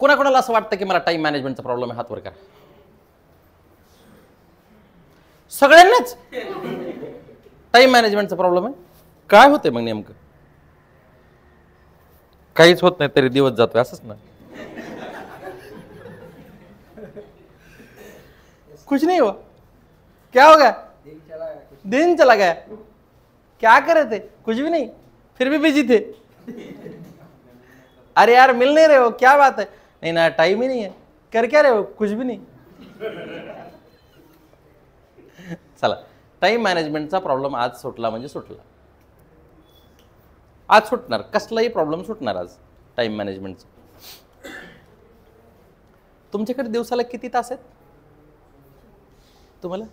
कोणाकोणाला असं वाटतं की मला टाइम मॅनेजमेंटचा प्रॉब्लेम आहे? हात वर करा. सगळ्यांनाच टाइम मॅनेजमेंटचा प्रॉब्लेम आहे. काय होतंय मग नेमकं? काहीच होत नाही तरी दिवस जातोय असंच ना? कुछ नहीं हुआ. क्या हो गया? दिन चला गया. क्या कर रहे थे? कुछ भी नहीं, फिर भी बिजी थे. अरे यार मिल नहीं रहे हो, क्या बात है? नहीं ना, टाइम ही नहीं है. कर क्या रहे हो? कुछ भी नहीं. चला, टाइम मॅनेजमेंटचा प्रॉब्लेम आज सुटला म्हणजे सुटला. आज सुटणार, कसलाही प्रॉब्लेम सुटणार आज टाइम मॅनेजमेंटचा. तुमच्याकडे दिवसाला किती तास आहेत? तुम्हाला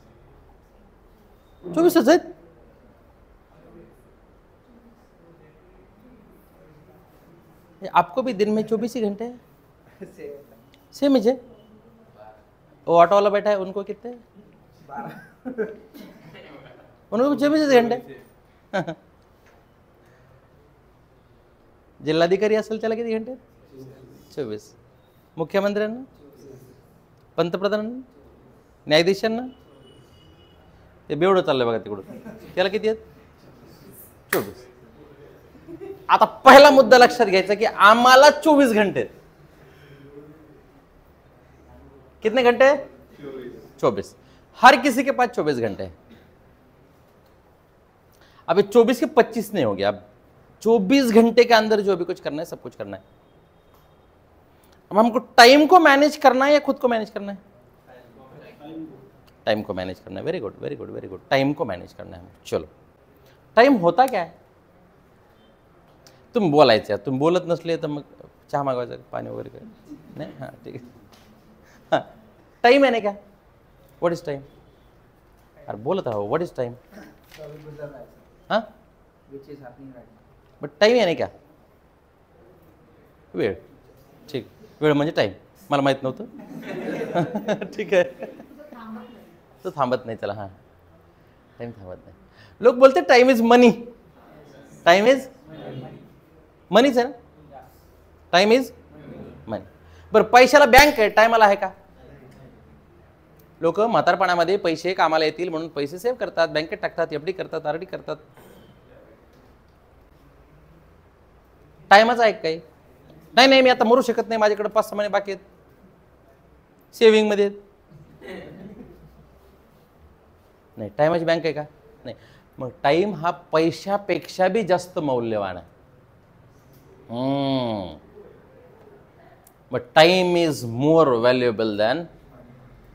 24 आहेत. आपको भी दिन में 24 ही घंटे हैं? सेम है. वो ऑटो वाला बैठा है, उनको कितने? उनको भी 24 घंटे. जिल्हाधिकारी असेल त्याला किती घंटे? 24. मुख्यमंत्र्यांना, पंतप्रधानांना, न्यायाधीशांना, ते बेवडं चाललंय बघा तिकडून, त्याला किती आहेत? 24. आता पहिला मुद्दा लक्षात घ्यायचा की आम्हाला 24 घंटे. कितने घंटे? 24. हर किसी के पास 24 घंटे हैं. अब 24 के 25 नहीं हो गया. अब 24 घंटे के अंदर जो भी कुछ करना है सब कुछ करना है. अब हमको टाइम को मैनेज करना है या खुद को मैनेज करना है? टाइम को मैनेज करना है. Very good, very good, very good. Time को मैनेज करना है. चलो, टाइम होता क्या है? तुम बोलायचं, तुम बोलत नसले तर मग चहा मागवायचा, पाणी वगैरे काय नाही. हां ठीक आहे. हां, टाइम आहे ना क्या? What is time? अरे बोलत आहो, व्हॉट इज टाइम? हां, बट टाइम आहे ना क्या? वेळ. ठीक, वेळ म्हणजे टाइम. मला माहित नव्हतं. ठीक आहे, तो थांबत नाही. चला, हां, टाइम थांबत नाही. लोक बोलते time is money. Time is मनीच आहे ना? Time is money. बरं, पैशाला बँक आहे, टायमाला आहे का? लोक म्हातारपणामध्ये पैसे कामाला येतील म्हणून पैसे सेव्ह करतात, बँकेत टाकतात, एफडी करतात, आरडी करतात. टायमाचा आहे काही? नाही नाही, मी आता मरू शकत नाही, माझ्याकडे 5-6 महिने बाकी आहेत, सेव्हिंग मध्ये. नाही, टायमाची बँक आहे का? नाही. मग टाइम हा पैशापेक्षा बी जास्त मौल्यवान आहे. But time is more valuable than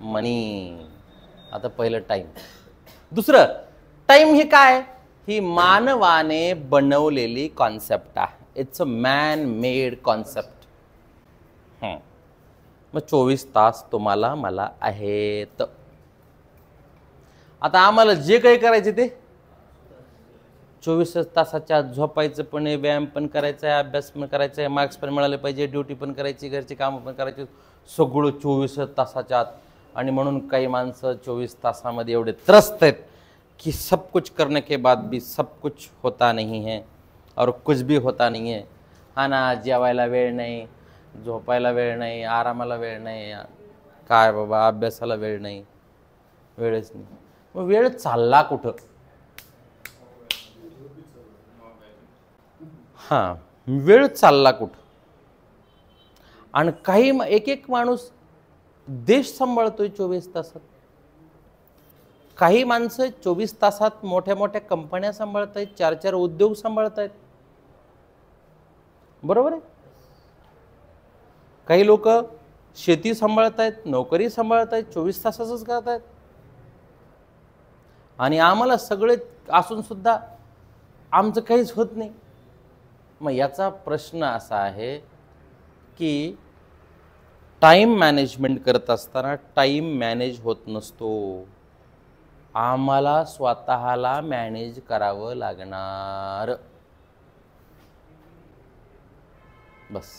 money. आता पहिलं टाइम. दुसरं, टाइम हे काय? ही मानवाने बनवलेली कॉन्सेप्ट आहे. It's a man made concept. मग 24 तास तुम्हाला मला आहेत. आता आम्हाला जे काही करायचे ते 24 तासाच्या झोपायचं पण आहे, व्यायाम पण करायचा आहे, अभ्यास पण करायचा आहे, मार्क्स पण मिळाले पाहिजे, ड्युटी पण करायची, घरची कामं पण करायची, सगळं 24 तासाच्या आत. आणि म्हणून काही माणसं 24 तासामध्ये एवढे त्रस्त आहेत कि सब कुछ करने के बाद भी सब कुछ होता नहीं है और कुछ भी होता नहीं है. हा ना, जेवायला वेळ नाही, झोपायला वेळ नाही, आरामाला वेळ नाही, काय बाबा अभ्यासाला वेळ नाही, वेळच नाही. मग वेळ चालला कुठं? हां, वेळ चालला कुठं? आणि काही एक एक माणूस देश सांभाळतोय 24 तासात. काही माणसं 24 तासात मोठ्या मोठ्या कंपन्या सांभाळत आहेत, 4-4 उद्योग सांभाळत आहेत. बरोबर आहे? काही लोक शेती सांभाळत आहेत, नोकरी सांभाळत आहेत, 24 तासाचंच करत आहेत. आणि आम्हाला सगळे असून सुद्धा आमचं काहीच होत नाही. मग याचा प्रश्न असा आहे की टाइम मॅनेजमेंट करत असताना टाइम मॅनेज होत नसतो. आम्हाला स्वतःला मॅनेज करावं लागणार. बस.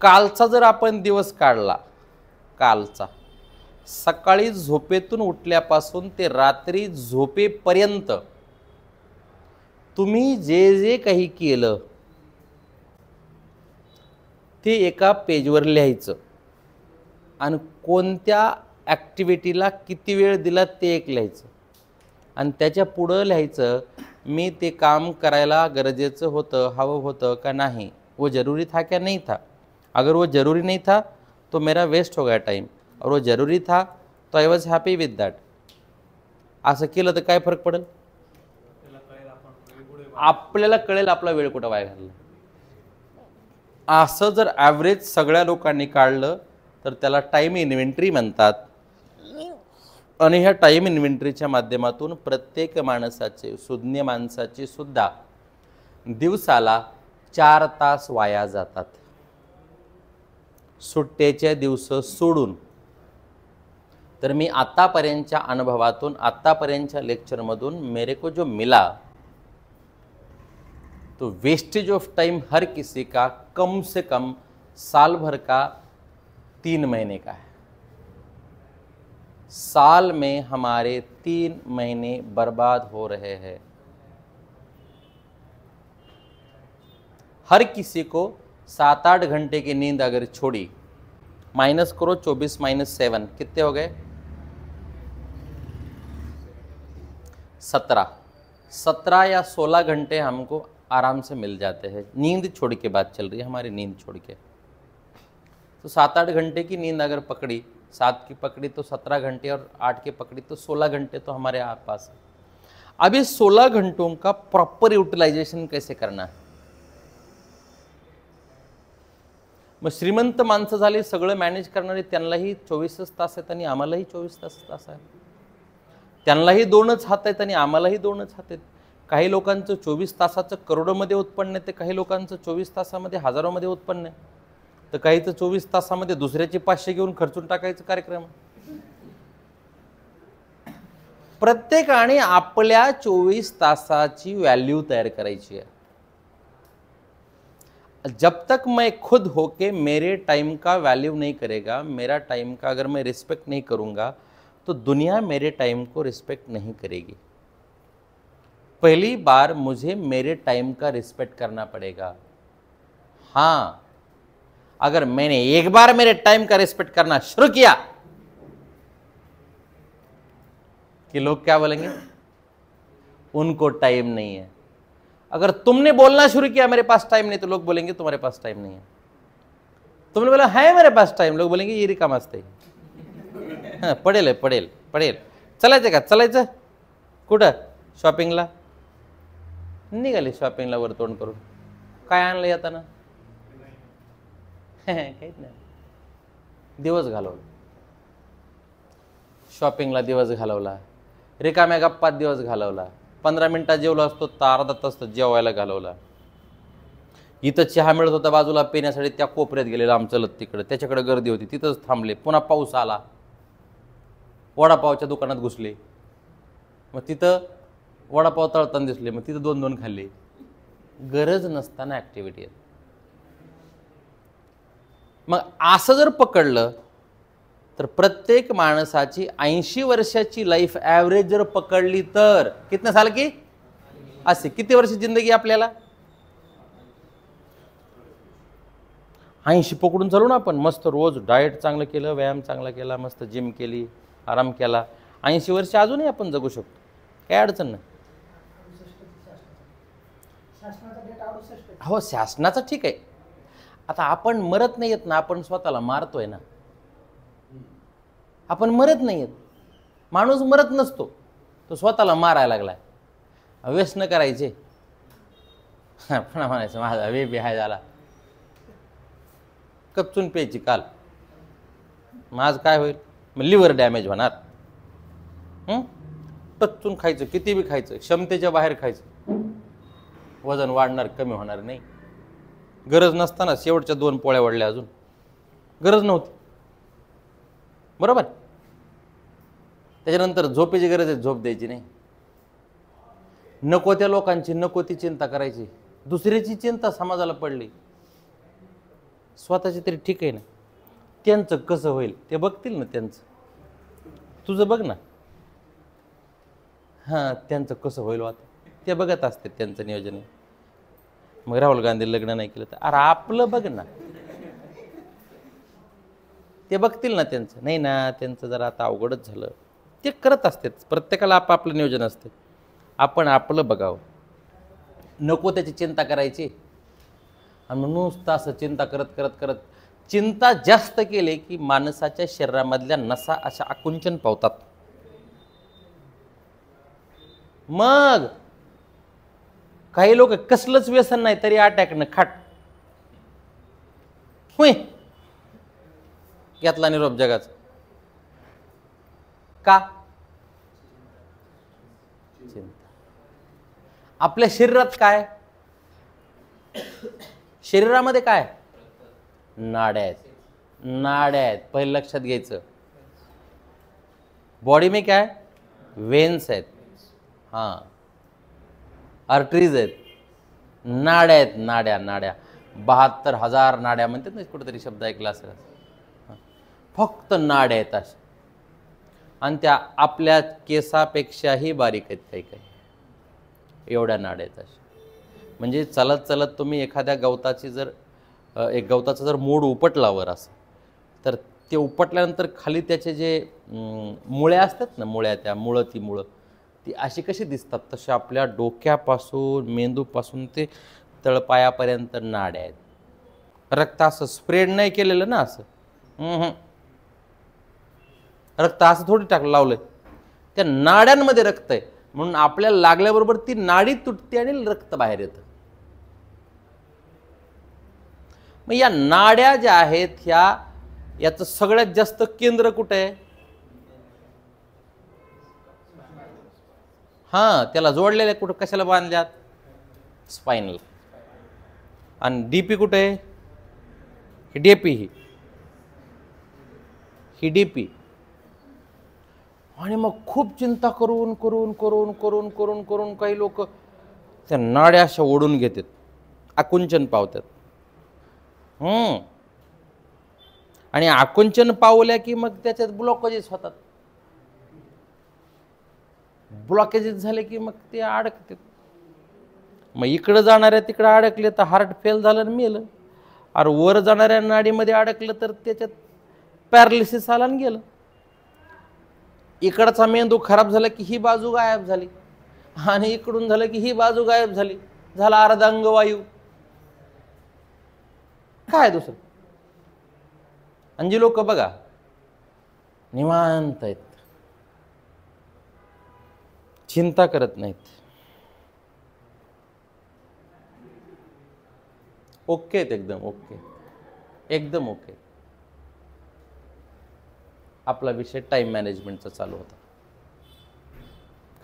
कालचा जर आपण दिवस काढला, कालचा सकाळी झोपेतून उठल्यापासून ते रात्री झोपेपर्यंत तुम्ही जे जे काही केलं ते एका पेजवर लिहायचं आणि कोणत्या ॲक्टिव्हिटीला किती वेळ दिला ते एक लिहायचं आणि त्याच्या पुढं लिहायचं मी ते काम करायला गरजेचं होतं, हवं होतं का नहीं, वो ज़रूरी था क्या नहीं था. अगर वो ज़रूरी नहीं था तो मेरा वेस्ट हो गया टाइम, और वो ज़रूरी था तो I was happy with that. असं केलं तर काय फरक पडेल? आपल्याला कळेल आपला वेळ कुठं वाया घालला. असं जर ॲव्हरेज सगळ्या लोकांनी काढलं तर त्याला टाईम इन्व्हेंटरी म्हणतात. आणि ह्या टाईम इन्व्हेंटरीच्या माध्यमातून प्रत्येक माणसाचे, सुज्ञ माणसाचे सुद्धा दिवसाला 4 तास वाया जातात. सुट्ट्याच्या दिवस सोडून. तर मी आतापर्यंतच्या अनुभवातून, आतापर्यंतच्या लेक्चरमधून मेरे को जो मिला तो वेस्टेज ऑफ टाइम हर किसी का कम से कम साल भर का 3 महीने का है. साल में हमारे 3 महीने बर्बाद हो रहे हैं. हर किसी को 7-8 घंटे की नींद अगर छोड़ी, माइनस करो 24 - 7 कितने हो गए? 17 या 16 घंटे हमको आराम से मिल जाते हैं. नींद छोड़ के बात चल रही है हमारी, नींद छोड़ के. तो 7-8 घंटे की नींद अगर पकड़ी, 7 की पकड़ी तो 17 घंटे, और 8 की पकड़ी तो 16 घंटे तो हमारे आसपास है. अब ये 16 घंटों का प्रॉपर यूटिलाइजेशन कैसे करना है? मग श्रीमंत माणसं झाली, सगळं मॅनेज करणारे, त्यांनाही 24 तास आहेत आणि आम्हालाही 24 तास आहेत. त्यांनाही 2च हात आहेत आणि आम्हालाही 2च हात आहेत. काही लोकांचं 24 तासाचं करोडोमध्ये उत्पन्न आहे, तर काही लोकांचं 24 तासामध्ये हजारोमध्ये उत्पन्न आहे. तर काहीचं 24 तासामध्ये दुसऱ्याचे 500 घेऊन खर्चून टाकायचं कार्यक्रम. प्रत्येकाने आपल्या 24 तासाची व्हॅल्यू तयार करायची आहे. जब तक मैं खुद होके मेरे टाइम का वैल्यू नहीं करेगा, मेरा टाइम का अगर मैं रिस्पेक्ट नहीं करूँगा, तो दुनिया मेरे टाइम को रिस्पेक्ट नहीं करेगी. पहली बार मुझे मेरे टाइम का रिस्पेक्ट करना पड़ेगा. हाँ, अगर मैंने एक बार मेरे टाइम का रिस्पेक्ट करना शुरू किया कि लोग क्या बोलेंगे? उनको टाइम नहीं है. अगर तुमने बोलना शुरू किया मेरे पास टाइम नहीं, तो लोग बोलेंगे तुम्हारे पास टाइम नहीं है. तुमने बोला है मेरे पास टाइम, लोग बोलेंगे ये रिकाम असते. हां, पडेल पडेल पडेल. चलायचं का? चलायचं कुठं? शॉपिंगला. निघाले शॉपिंगला वर तोंड करून. काय आणलं येताना? काहीच नाही. दिवस घालवला शॉपिंगला, दिवस घालवला, रिकाम्या गप्पात दिवस घालवला. 15 मिनिटात जेवलो असतो तर अर्धा तास जेवायला घालवला. इथं चहा मिळत होता बाजूला पिण्यासाठी, त्या कोपऱ्यात गेलेला आम चलत तिकडे, त्याच्याकडे गर्दी होती, तिथंच थांबले. पुन्हा पाऊस आला, वडापावच्या दुकानात घुसले. मग तिथं वडापाव तळताना दिसले, मग तिथं 2-2 खाल्ले. गरज नसताना ॲक्टिव्हिटी आहे. मग असं जर पकडलं तर प्रत्येक माणसाची 80 वर्षाची लाईफ ॲव्हरेज जर पकडली तर कितने साल की? असे किती वर्ष जिंदगी आपल्याला? 80 पकडून चालू ना आपण. मस्त रोज डाएट चांगलं केलं, व्यायाम चांगला केला, मस्त जिम केली, आराम केला, 80 वर्ष अजूनही आपण जगू शकतो. काय अडचण नाही. हो, शासनाचं ठीक आहे. आता आपण मरत नाही आहेत ना, आपण स्वतःला मारतोय ना. आपण मरत नाही आहेत. माणूस मरत नसतो, तो स्वतःला मारायला लागलाय. व्यसन करायचे, पण म्हणायचं माझा वेबी हाय झाला, कपचून प्यायची काल, माझ काय होईल? मग लिव्हर डॅमेज होणार. टचून खायचं, किती बी खायचं, क्षमतेच्या बाहेर खायचं, वजन वाढणार, कमी होणार नाही. गरज नसताना शेवटच्या 2 पोळ्या वाढल्या, अजून गरज नव्हती. बरोबर. त्याच्यानंतर झोपेची गरज आहे, झोप द्यायची नाही. नको त्या लोकांची नको ती चिंता करायची. दुसऱ्याची चिंता समाजाला पडली, स्वतःची तरी ठीक आहे ना. त्यांचं कसं होईल ते बघतील ना, त्यांचं. तुझं बघ ना. हां, त्यांचं कसं होईल आता ते बघत असते, त्यांचं नियोजन. मग राहुल गांधी लग्न नाही केलं तर अरे आपलं बघ ना. ते बघतील ना त्यांचं. नाही ना, त्यांचं जरा आता अवघडच झालं. ते करत असते. प्रत्येकाला आपापलं नियोजन असते. आपण आपलं बघावं, नको त्याची चिंता करायची. आणि नुसतं असं चिंता करत करत करत चिंता जास्त केले की माणसाच्या शरीरामधल्या नसा अशा आकुंचन पावतात. मग काही लोक कसलंच व्यसन नाही तरी अटॅकनं खाट. होय, घेतला निरोप जगाचा. का? चिंता. आपल्या शरीरात काय, शरीरामध्ये काय, नाड्या आहेत. नाड्या आहेत, पहिलं लक्षात घ्यायचं. बॉडी में क्या है, वेन्स आहेत, हां, आर्टरीज आहेत, नाड्या आहेत. नाड्या नाड्या 72,000 नाड्या म्हणतात ना, कुठेतरी शब्द ऐकला असेल. फक्त नाड्या आहेत अशा. आणि त्या आपल्या केसापेक्षाही बारीक आहेत काही काही, एवढ्या नाड्या आहेत अशा. म्हणजे चालत चालत तुम्ही एखाद्या गवताची जर एक गवताचं जर मूळ उपटला वर असं, तर ते उपटल्यानंतर खाली त्याचे जे मुळ्या असतात ना, मुळ्या, त्या मुळं ती अशी कशी दिसतात, तसे आपल्या डोक्यापासून मेंदूपासून ते तळपायापर्यंत नाड्या आहेत. रक्त असं स्प्रेड नाही केलेलं ना, असं रक्त असं थोडी टाकलं लावलंय, त्या नाड्यांमध्ये रक्त आहे. म्हणून आपल्याला लागल्याबरोबर ती नाडी तुटते आणि रक्त बाहेर येतं. मग या नाड्या ज्या आहेत ह्या, याचं सगळ्यात जास्त केंद्र कुठे आहे? हां, त्याला जोडलेल्या कुठं, कशाला बांधल्यात? स्पाइनल. आणि डीपी कुठे आहे? ही डीपी, ही डीपी. आणि मग खूप चिंता करून करून करून करून करून करून काही लोक त्या नाड्या अशा ओढून घेतात, आकुंचन पावतात. आणि आकुंचन पावल्या की मग त्याच्यात ब्लॉकेजेस होतात. ब्लॉकेजेस झाले की मग ते अडकतात. मग इकडं जाणाऱ्या तिकडं अडकले तर हार्ट फेल झालं आणि मेलं. अरे वर जाणाऱ्या नाडीमध्ये अडकलं तर त्याच्यात पॅरालिसिस आला आणि गेलं. इकडचा मेंदू खराब झाला की ही बाजू गायब झाली, आणि इकडून झालं की ही बाजू गायब झाली, झाला अर्धांगवायू. काय दुसरं? आणि जी लोक बघा निवांत आहेत, चिंता करत नाहीत, ओके आहेत, एकदम ओके, एकदम ओके. आपला विषय टाइम मॅनेजमेंटचा चालू होता.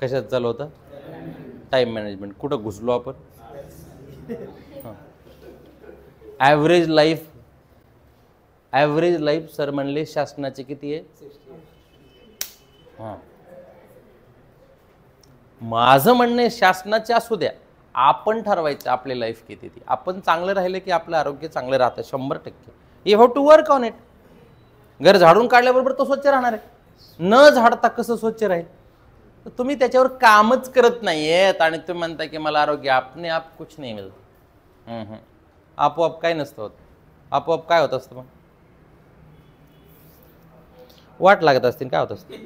कशात चालू होता? Time management. कुठं घुसलो आपण? ॲव्हरेज लाईफ सर म्हणले शासनाचे किती आहे? हां, माझं म्हणणे शासनाचे असू द्या, आपण ठरवायचं आपली लाईफ किती ती. आपण चांगलं राहिलं की आपलं आरोग्य चांगलं राहतं 100%. You have to work on it. घर झाडून काढल्याबरोबर तो स्वच्छ राहणार आहे. न झाडता कसं स्वच्छ राहील? तुम्ही त्याच्यावर कामच करत नाहीयेत आणि तुम्ही म्हणता की मला आरोग्य. आपने आप कुछ नाही मिळत. आपोआप काय नसतं होत. आपोआप काय होत असतं? मग वाट लागत असते. काय होत असते?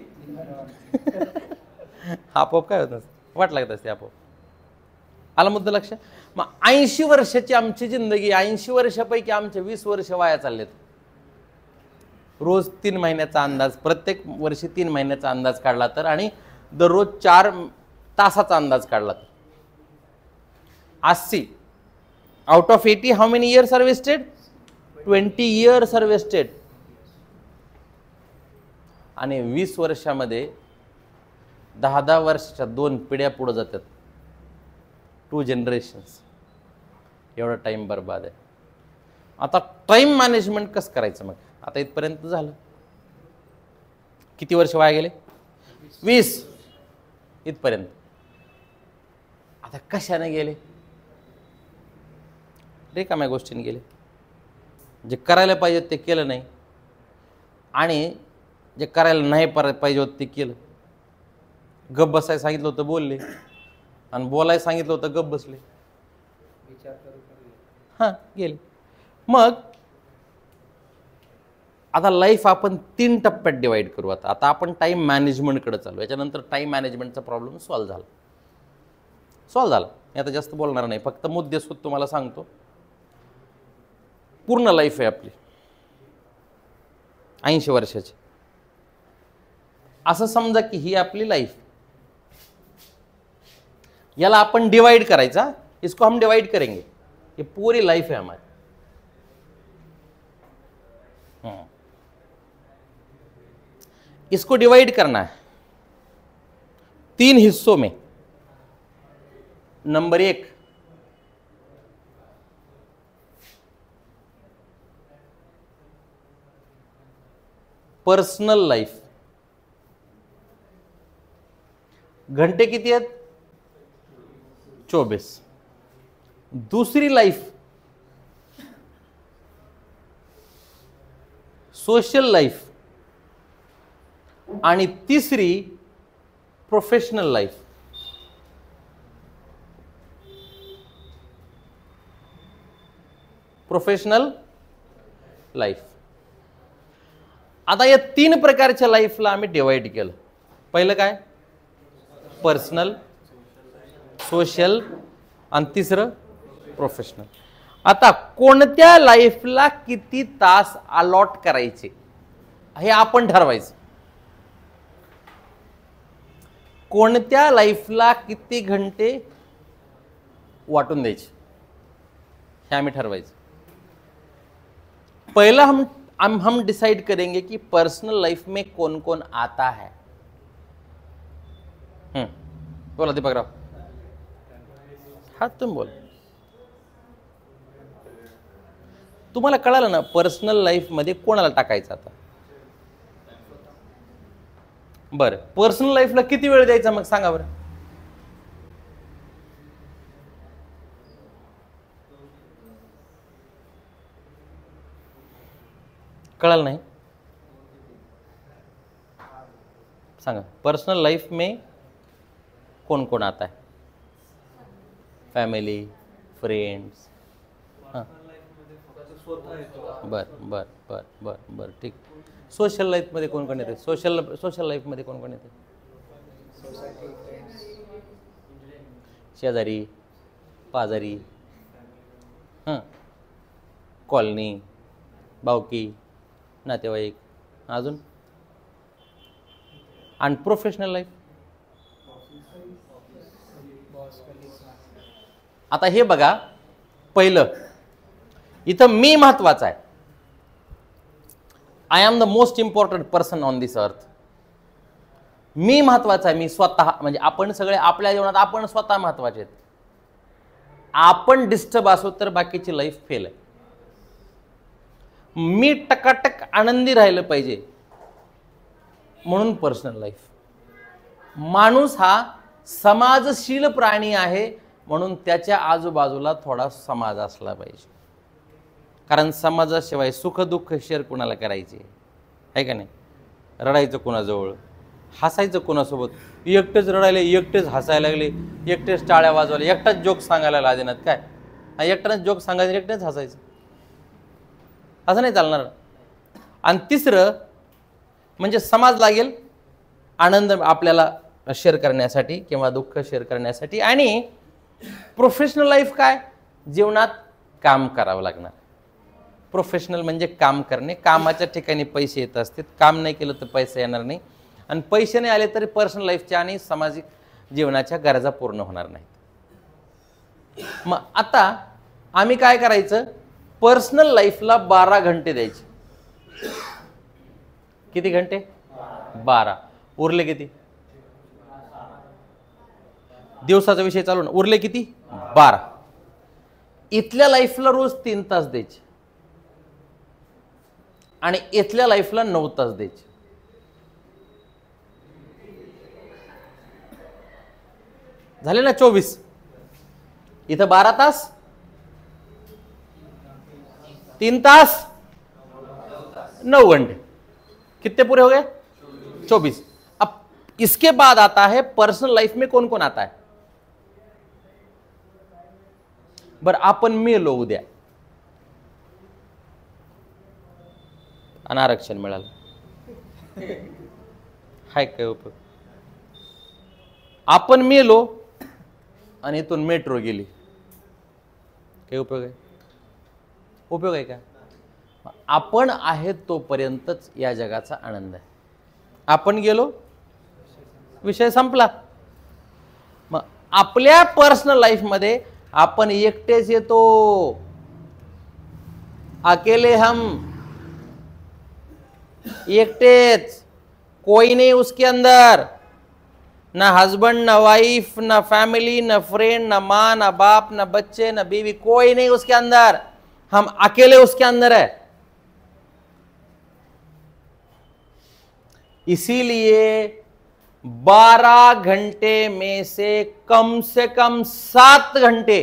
आपोआप काय होत असतं? वाट लागत असते आपोआप. आला मुद्दा लक्ष? मग 80 वर्षाची आमची जिंदगी, 80 वर्षापैकी आमचे 20 वर्ष वाया चाललेत. रोज 3 महिन्याचा अंदाज, प्रत्येक वर्षी 3 महिन्याचा अंदाज काढला तर, आणि दररोज 4 तासाचा अंदाज काढला तर 80 out of 80 how many years are wasted? 20 years are wasted. आणि 20 वर्षामध्ये 10-10 वर्षाच्या 2 पिढ्या पुढे जातात. 2 जनरेशन्स. एवढा टाइम बर्बाद आहे. आता टाइम मॅनेजमेंट कसं करायचं? मग आता इथपर्यंत झालं. किती वर्ष वाया गेले? 20 इथपर्यंत. आता कशाने गेले? रिकाम्या गोष्टीने गेले. जे करायला पाहिजे ते केलं नाही, आणि जे करायला नाही पाहिजे होतं ते केलं. गप बसायला सांगितलं होतं बोलले, आणि बोलायला सांगितलं होतं गप बसले. हां, गेले. मग आता लाईफ आपण 3 टप्प्यात डिवाइड करू. आता आपण टाइम मॅनेजमेंटकडे चालू. याच्यानंतर टाइम मॅनेजमेंटचा प्रॉब्लेम सॉल्व्ह झाला. मी आता जास्त बोलणार नाही, फक्त मुद्देसूद तुम्हाला सांगतो. पूर्ण लाईफ आहे आपली 80 वर्षाची. असं समजा की ही आपली लाईफ, याला आपण डिवाइड करायचा. इसको हम डिवाइड करेंगे. ये पूरी लाइफ है हमारी. इसको डिवाइड करना है 3 हिस्सों में. Number 1, personal life. घंटे किती आहेत? 24. दूसरी लाइफ सोशल लाइफ. आणि तिसरी प्रोफेशनल लाइफ. Professional life. आता या 3 प्रकारच्या लाईफला आम्ही डिवाइड केलं. पहिलं काय? पर्सनल, सोशल आणि तिसरं प्रोफेशनल. आता कोणत्या लाईफला किती तास अलॉट करायचे हे आपण ठरवायचं. कोणत्या लाईफला किती घंटे वाटून द्यायचे हे आम्ही ठरवायचं. पहला हम डिसाइड करेंगे कि पर्सनल लाइफ में कौन कौन आता है. बोला दीपकराव. हा तुम बोल. तुम्हाला कळालं ना पर्सनल लाईफ मध्ये कोणाला टाकायचं. आता बरं, पर्सनल लाईफला किती वेळ द्यायचा मग सांगा बरं. कळालं नाही? सांगा. पर्सनल लाइफ में कौन कौन आता है? Family, friends. हाँ, बर बर बर बर बर ठीक. सोशल लाइफ मध्ये कोण कोण येते? सोशल लाइफ मध्ये कोण कोण येते? शेजारी, पाजारी, हां, कॉलनी, भावकी, नातेवाईक, अजून. आणि प्रोफेशनल लाईफ. आता हे बघा, पहिलं इथं मी महत्वाचा आहे. I am the most important person on this earth. मी महत्वाचा आहे. मी स्वतः, म्हणजे आपण सगळे आपल्या जीवनात आपण स्वतः महत्वाचे आहेत. आपण डिस्टर्ब असो तर बाकीची लाईफ फेल आहे. मी टकाटक आनंदी राहिलं पाहिजे म्हणून पर्सनल लाईफ. माणूस हा समाजशील प्राणी आहे म्हणून त्याच्या आजूबाजूला थोडा समाज असला पाहिजे. कारण समाजाशिवाय सुख दुःख शेअर कुणाला करायचे आहे का नाही? रडायचं कुणाजवळ, हसायचं कुणासोबत. एकटेच रडायला, एकटेच हसायला लागले, एकटेच टाळ्या वाजवायला, एकटाच जोक सांगायला लादेनात काय? एकटाच जोक सांगायचं, एकटेच हसायचं, असं नाही चालणार. आणि तिसरं म्हणजे समाज लागेल आनंद आपल्याला शेअर करण्यासाठी किंवा दुःख शेअर करण्यासाठी. आणि प्रोफेशनल लाईफ काय? जीवनात काम करावं लागणार. प्रोफेशनल म्हणजे काम करणे. कामाच्या ठिकाणी पैसे येत असतात. काम नाही केलं तर पैसे येणार नाही. आणि पैसे नाही आले तरी पर्सनल लाईफच्या आणि सामाजिक जीवनाच्या गरजा पूर्ण होणार नाहीत. मग आता आम्ही काय करायचं? पर्सनल लाईफला 12 घंटे द्यायचे. किती घंटे? 12. उरले किती? दिवसाचा विषय चालू ना. उरले किती? 12. इथल्या लाईफला रोज 3 तास द्यायचे आणि इथल्या लाईफला 9 तास द्यायचे. झाले ना 24. इथं 12 तास, 3 तास, 9 घंटे. कितने पूरे हो गए? 24. अब इसके बाद आता है पर्सनल लाइफ में कौन कौन आता है. बर, आपण मेलो उद्या, आणि आरक्षण मिळालं. हाय काय उपयोग? आपण मेलो आणि इथून मेट्रो गेली, काय उपयोग आहे? उपयोग आहे का? आपण आहे तोपर्यंतच या जगाचा आनंद आहे. आपण गेलो, विषय संपला. मग आपल्या पर्सनल लाईफमध्ये आपण एकटेच येतो. अकेले हम, एकटेच, कोई नहीं उसके अंदर, ना हस्बैंड, ना वाइफ, ना फैमिली, ना फ्रेंड, ना माँ, ना बाप, ना बच्चे, ना बीवी, कोई नहीं उसके अंदर. हम अकेले उसके अंदर है. इसीलिए 12 घंटे में से कम 7 घंटे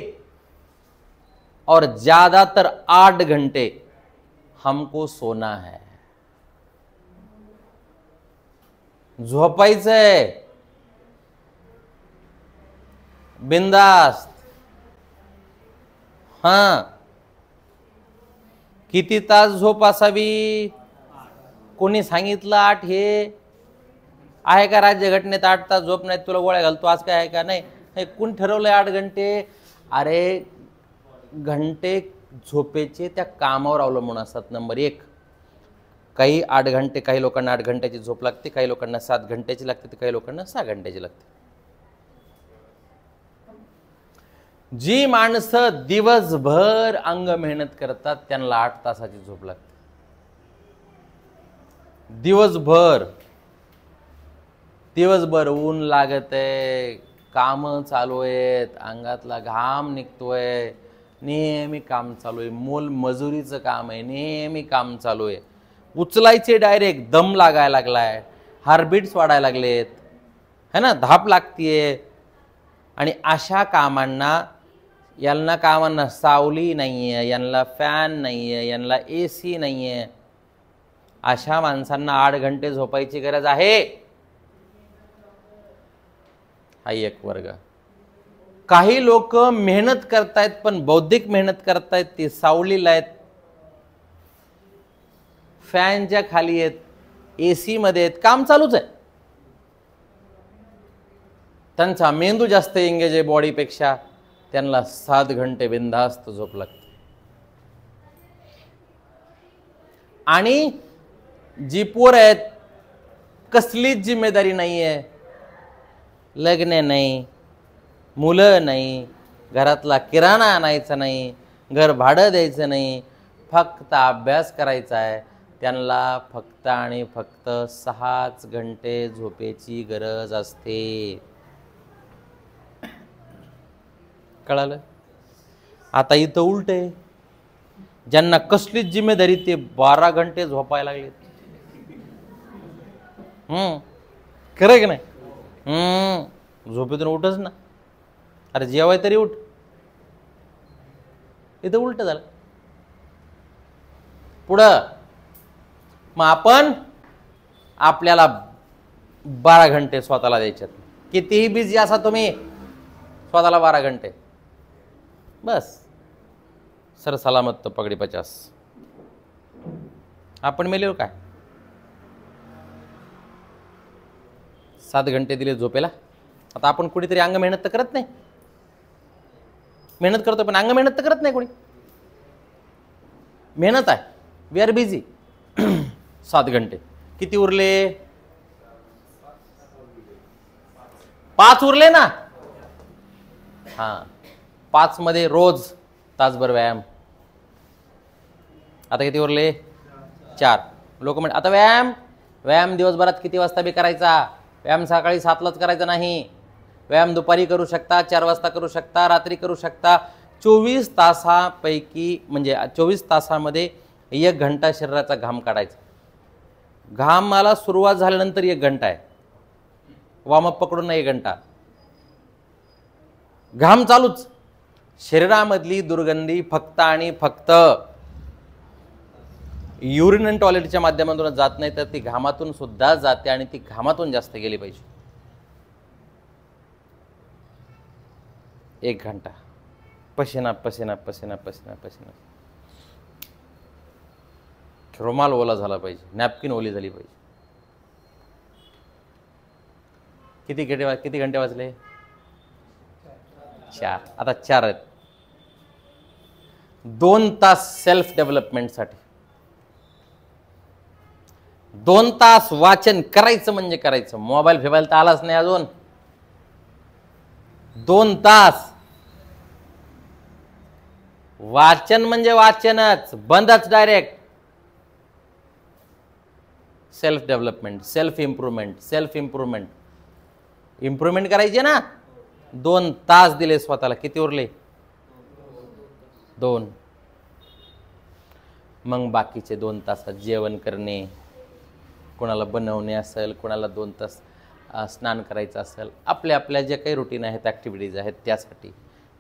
और ज्यादातर 8 घंटे हमको सोना है, झोपायचंय बिंदास्त. हां, किती तास झोप असावी? कोणी सांगितलं 8? हे आहे का राज्यघटनेत 8 तास झोप नाही तुला गोळ्या घालतो आज काय आहे का? नाही. हे कोण ठरवलंय 8 घंटे? अरे घंटे झोपेचे त्या कामावर अवलंबून असतात. नंबर 1, काही 8 घंटे, काही लोकांना 8 घंट्याची झोप लागते, काही लोकांना 7 घंट्याची लागते, तर काही लोकांना 6 घंट्याची लागते. जी माणसं दिवसभर अंग मेहनत करतात त्यांना 8 तासाची झोप लागते. दिवसभर ऊन लागत आहे, काम चालू आहेत, अंगातला घाम निघतोय, नेहमी काम चालू आहे, मोल मजुरीचं काम आहे, नेहमी काम चालू आहे, उचलायचे डायरेक्ट, दम लागायला लागलाय, हार्टबीट्स वाढायला लागलेत, है ना, धाप लागतीये. आणि अशा कामांना सावली नाहीये, यांना फॅन नाहीये, यांना AC नाहीये. अशा माणसांना 8 घंटे झोपायची गरज आहे. हा एक वर्ग. काही लोक मेहनत करतायत, पण बौद्धिक मेहनत करतायत, ती सावलीला आहेत, फॅनच्या खाली आहेत, AC मध्ये आहेत, काम चालूच आहे. त्यांचा मेंदू जास्त एंगेज आहे बॉडीपेक्षा, त्यांना 7 घंटे बिनधास्त झोप लागते. आणि जी पोर आहेत, कसलीच जिम्मेदारी नाही आहे, लग्न नाही, मुलं नाही, घरातला किराणा आणायचा नाही, घर भाडं द्यायचं नाही, फक्त अभ्यास करायचा आहे, त्यांना फक्त आणि फक्त 6 घंटे झोपेची गरज असते. कळालं? आता इथं उलट आहे, ज्यांना कसलीच जिम्मेदारी ते 12 घंटे झोपायला लागले. खरं की नाही? झोपेतून उठच ना, अरे जेवाय तरी उठ. इथं उलट झालं. पुढं मग आपल्याला 12 घंटे स्वतःला द्यायच्यात. कितीही बिझी असा तुम्ही, स्वतःला 12 घंटे बस. सर सलामत तो पगडी 50. आपण मेल्यावर काय 7 घंटे दिले झोपेला. आता आपण कुणीतरी अंग मेहनत तर करत नाही, मेहनत करतो पण अंग मेहनत तर करत नाही कोणी. मेहनत आहे, वी आर बिझी. 7 घंटे किती उरले? 5 उरले ना. हां, 5 मध्ये रोज तासभर व्यायाम. आता किती उरले? 4. लोक म्हणतात आता व्यायाम दिवसभरात किती वाजता बी करायचा? व्यायाम सकाळी 7लाच करायचा नाही. व्यायाम दुपारी करू शकता, 4 वाजता करू शकता, रात्री करू शकता. 24 तासापैकी म्हणजे 24 तासामध्ये 1 घंटा शरीराचा घाम काढायचा. घामाला सुरुवात झाल्यानंतर 1 घंटा आहे, वॉर्मअप पकडून 1 घंटा घाम चालूच. शरीरामधली दुर्गंधी फक्त आणि फक्त युरिन आणि टॉयलेटच्या माध्यमातून जात नाही, तर ती घामातून सुद्धा जाते आणि ती घामातून जास्त गेली पाहिजे. 1 घंटा पसीना पसीना पसीना पसीना पसीना. रुमाल ओला झाला पाहिजे, नॅपकिन ओली झाली पाहिजे. किती घंटे वाजले? 4. आता 4 आहेत. 2 तास सेल्फ डेव्हलपमेंटसाठी, 2 तास वाचन करायचं म्हणजे करायचं. मोबाईल फेबाईल तर आलाच नाही अजून. 2 तास वाचन म्हणजे वाचनच, बंदच direct. Self development, self improvement करायची ना. 2 तास दिले स्वतःला. किती उरले? 2. मग बाकीचे 2 तासात जेवण करणे, कोणाला बनवणे असेल, कोणाला 2 तास स्नान करायचं असेल, आपल्या जे काही रुटीन आहेत, ॲक्टिव्हिटीज आहेत, त्यासाठी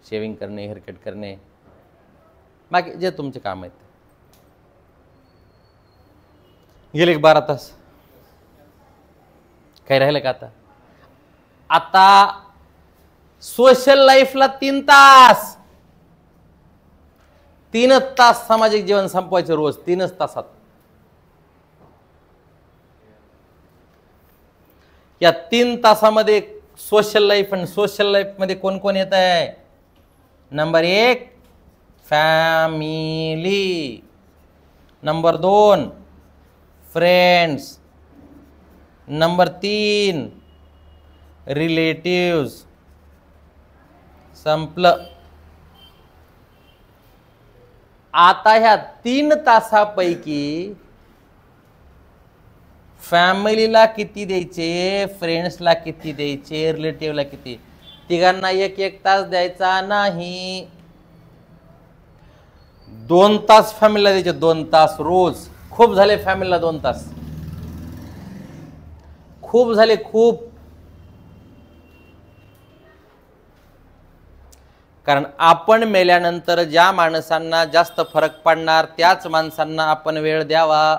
शेविंग करणे, हेअरकट करणे, बाकी जे तुमचे काम आहेत. गेले 12 तास. काही राहिलं का आता? आता सोशल लाईफला 3 तास. 3 तास सामाजिक जीवन संपवायचे रोज. 3 तासात. या 3 तासामध्ये सोशल लाईफ, आणि सोशल लाईफ मध्ये कोण कोण येत आहे? Number 1 family, number 2 friends, number 3 relatives. संपलं. आता ह्या 3 तासापैकी फॅमिलीला किती द्यायचे, फ्रेंड्सला किती द्यायचे, रिलेटिव्हला किती? तिघांना 1-1 तास द्यायचा नाही. 2 तास फॅमिलीला द्यायचे. 2 तास रोज. खूप झाले फॅमिलीला 2 तास. खूप झाले, खूप. कारण आपण मेल्यानंतर ज्या माणसांना जास्त फरक पडणार त्याच माणसांना आपण वेळ द्यावा.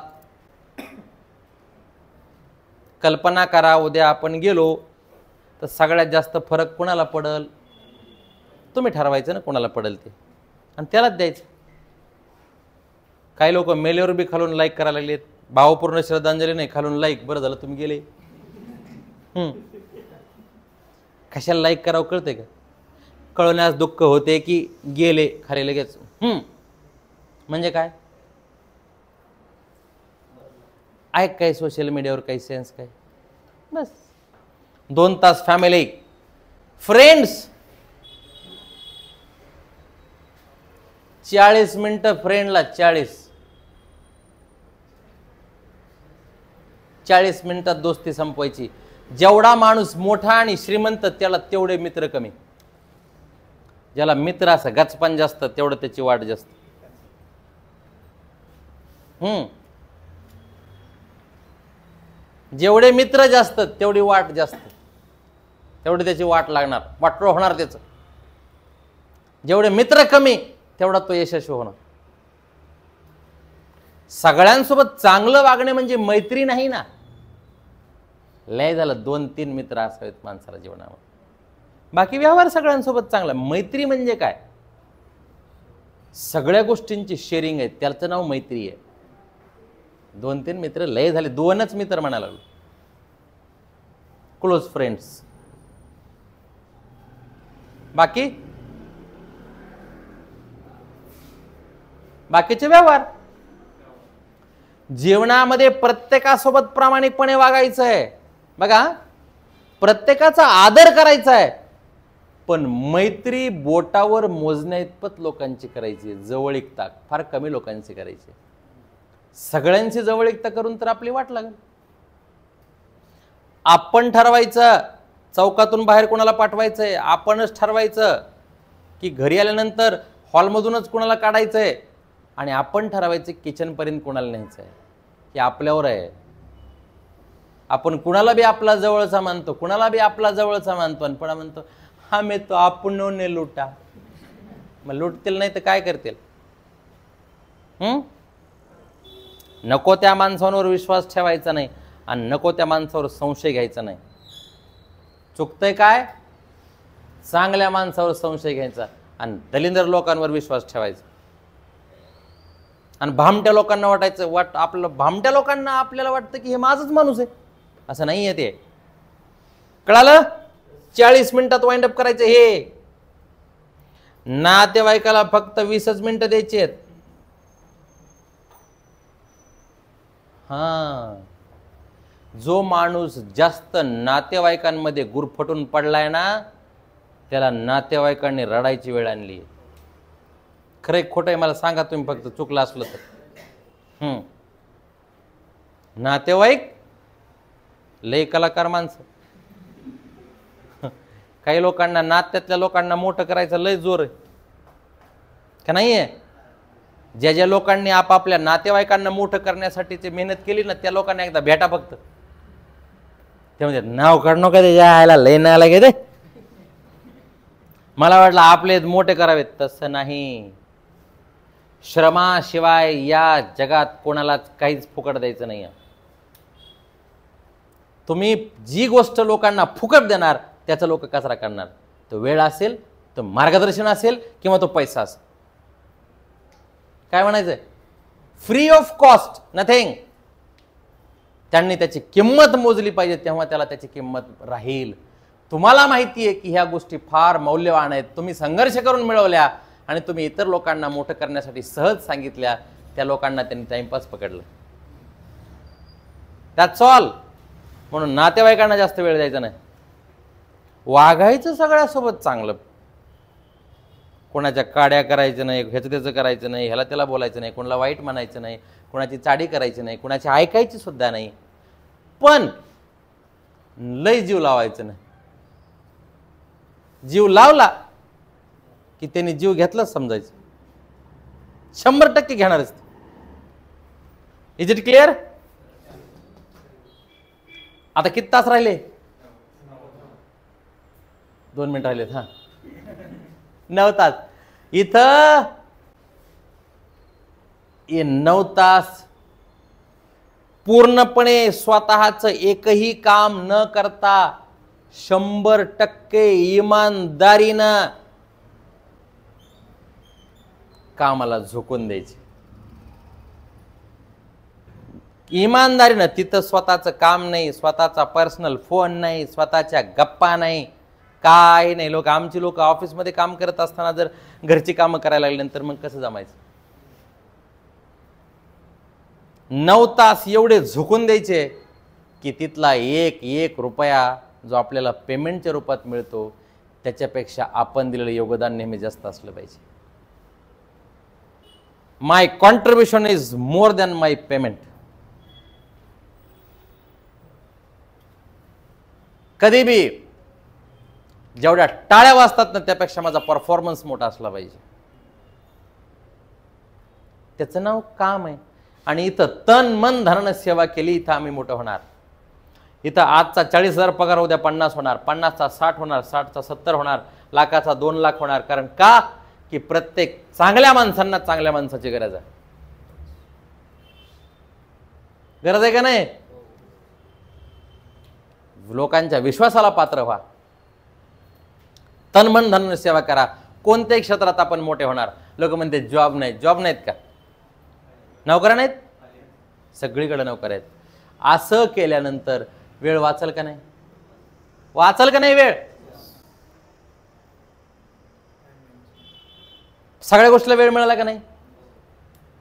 कल्पना करा, उद्या आपण गेलो तर सगळ्यात जास्त फरक कोणाला पडल? तुम्ही ठरवायचं ना कोणाला पडेल ते, आणि त्यालाच द्यायचं. काही लोक मेल्यावर बी खालून लाईक करायला लागलेत. भावपूर्ण श्रद्धांजली नाही, खालून लाईक. बरं झालं तुम्ही गेले. कशाला लाईक करावं कळतंय का? कळण्यास दुःख होते की गेले खाली लगेच. म्हणजे काय आहे? काय सोशल मीडियावर काही सेन्स काय? बस. 2 तास फॅमिली. फ्रेंड्स 40 मिनिटं फ्रेंडला. 40 मिनिटात दोस्ती संपवायची. जेवढा माणूस मोठा आणि श्रीमंत त्याला तेवढे मित्र कमी. ज्याला मित्र असं गचपण जास्त तेवढं त्याची वाट जास्त. जेवढे मित्र जास्त तेवढी वाट जास्त, तेवढी त्याची वाट लागणार, वाटोळ होणार त्याचं. जेवढे मित्र कमी तेवढा तो यशस्वी होणार. सगळ्यांसोबत चांगलं वागणे म्हणजे मैत्री नाही ना. लय झालं 2-3 मित्र असावेत माणसाला जीवनावर. बाकी व्यवहार सगळ्यांसोबत चांगला. मैत्री म्हणजे काय? सगळ्या गोष्टींची शेअरिंग आहे, त्याचं नाव मैत्री आहे. 2-3 मित्र लय झाले. 2च मित्र म्हणायला लागलो. Close friends. बाकीचे व्यवहार. जीवनामध्ये प्रत्येकासोबत प्रामाणिकपणे वागायचं आहे. बघा, प्रत्येकाचा आदर करायचा आहे, पण मैत्री बोटावर मोजण्या इतपत लोकांची करायची. जवळीकता फार कमी लोकांची करायची. सगळ्यांची जवळीकता करून तर आपली वाट लागेल. आपण ठरवायचं चौकातून बाहेर कोणाला पाठवायचंय, आपणच ठरवायचं की घरी आल्यानंतर हॉलमधूनच कोणाला काढायचंय, आणि आपण ठरवायचं किचनपर्यंत कोणाला न्यायचंय. हे आपल्यावर आहे. आपण कुणाला बी आपला जवळचा मानतो, कुणाला बी आपला जवळचा मानतो, आणि पण म्हणतो हा मी तो आपण ने लुटा. मग लुटतील नाही तर काय करतील? नको त्या माणसांवर विश्वास ठेवायचा नाही, आणि नको त्या माणसावर संशय घ्यायचा नाही. चुकतंय काय? चांगल्या माणसावर संशय घ्यायचा आणि दलिंदर लोकांवर विश्वास ठेवायचा. आणि भामट्या लोकांना भामट्या लोकांना आपल्याला वाटतं की हे माझंच माणूस आहे. असं नाही आहे ते. कळालं? 40 मिनिटात वाइंड अप करायचं. हे नातेवाईकाला फक्त 20च मिनिटं द्यायची आहेत. जो माणूस जास्त नातेवाईकांमध्ये गुरफटून पडलाय ना, त्याला नातेवाईकांनी रडायची वेळ आणली. खरंय खोटं आहे मला सांगा तुम्ही, फक्त चुकलं असलं तर. नातेवाईक लय कलाकार माणसं. काही लोकांना नात्यातल्या लोकांना मोठं करायचं लय जोर आहे का नाहीये? ज्या ज्या लोकांनी आपापल्या नातेवाईकांना मोठं करण्यासाठीची मेहनत केली ना, त्या लोकांना एकदा भेटा फक्त. ते म्हणजे नाव काढणं का यायला लय नाही लागे ते. मला वाटलं आपले मोठे करावेत. तसं नाही. श्रमाशिवाय या जगात कोणालाच काहीच फुकट द्यायचं नाही. तुम्ही जी गोष्ट लोकांना फुकट देणार त्याचा लोक कचरा करणार. तो वेळ असेल, तो मार्गदर्शन असेल, किंवा तो पैसा असेल. काय म्हणायचंय? Free of cost nothing. त्यांनी त्याची किंमत मोजली पाहिजे, तेव्हा त्याला त्याची किंमत राहील. तुम्हाला माहिती आहे की ह्या गोष्टी फार मौल्यवान आहेत. तुम्ही संघर्ष करून मिळवल्या आणि तुम्ही इतर लोकांना मोठं करण्यासाठी सहज सांगितल्या. त्या लोकांना त्यांनी टाइमपास पकडलं. That's all. म्हणून नातेवाईकांना जास्त वेळ द्यायचा नाही. वागायचं सगळ्यासोबत चांगलं. कोणाच्या काड्या करायचं नाही, ह्याचं त्याचं करायचं नाही, ह्याला त्याला बोलायचं नाही, कोणाला वाईट म्हणायचं नाही, कोणाची चाडी करायची नाही, कोणाची ऐकायची सुद्धा नाही. पण लय जीव लावायचं नाही. जीव लावला की त्यांनी जीव घेतलाच समजायचं. 100% घेणारच. Is it clear? आता किती तास राहिले? 2 मिनिट राहिलेत. 9 तास. इथं 9 तास पूर्णपणे स्वतःचं एकही काम न करता 100% इमानदारीनं कामाला झोकून द्यायचे. इमानदारीनं. तिथं स्वतःचं काम नाही, स्वतःचा पर्सनल फोन नाही, स्वतःच्या गप्पा नाही, काय नाही. आमची लोक ऑफिसमध्ये काम करत असताना जर घरची कामं करायला लागल्यानंतर मग कसं जमायचं? 9 तास एवढे झोकून द्यायचे की तिथला एक रुपया जो आपल्याला पेमेंटच्या रूपात मिळतो त्याच्यापेक्षा आपण दिलेलं योगदान नेहमी जास्त असलं पाहिजे. My contribution is more than my payment. कधी बी जेवढ्या टाळ्या वाजतात ना, त्यापेक्षा माझा परफॉर्मन्स मोठा असला पाहिजे. त्याचं नाव काम आहे. आणि इथं तन मन धनानं सेवा केली, इथं आम्ही मोठं होणार. इथं आजचा 40,000 पगार उद्या 50 होणार, 50चा 60 होणार, 60चा 70 होणार, लाखाचा 2 लाख होणार. कारण का? की प्रत्येक चांगल्या माणसांना चांगल्या माणसाची गरज आहे. गरज आहे का नाही? लोकांच्या विश्वासाला पात्र व्हा. तन मन धन सेवा करा. कोणत्याही क्षेत्रात आपण मोठे होणार. लोक म्हणते जॉब नाहीत का? नोकऱ्या नाहीत? सगळीकडे नोकऱ्या आहेत. असं केल्यानंतर वेळ वाचल का नाही? वाचल का नाही वेळ? सगळ्या गोष्टीला वेळ मिळाला का नाही?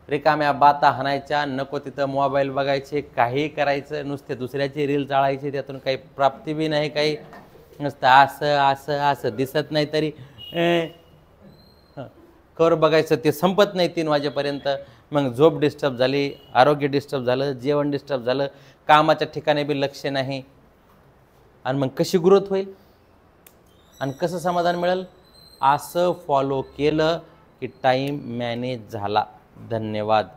रिकाम्या बाता हाणायच्या, नको तिथं मोबाईल बघायचे, काही करायचं, नुसते दुसऱ्याचे रील चाळायचे, त्यातून काही प्राप्ती बी नाही, काही नुसतं असं असं असं दिसत नाही तरी कर बघायचं. ते संपत नाही 3 वाजेपर्यंत. मग झोप डिस्टर्ब झाली, आरोग्य डिस्टर्ब झालं, जेवण डिस्टर्ब झालं, कामाच्या ठिकाणी बी लक्ष नाही. आणि मग कशी ग्रोथ होईल आणि कसं समाधान मिळेल? असं फॉलो केलं की टाईम मॅनेज झाला. धन्यवाद.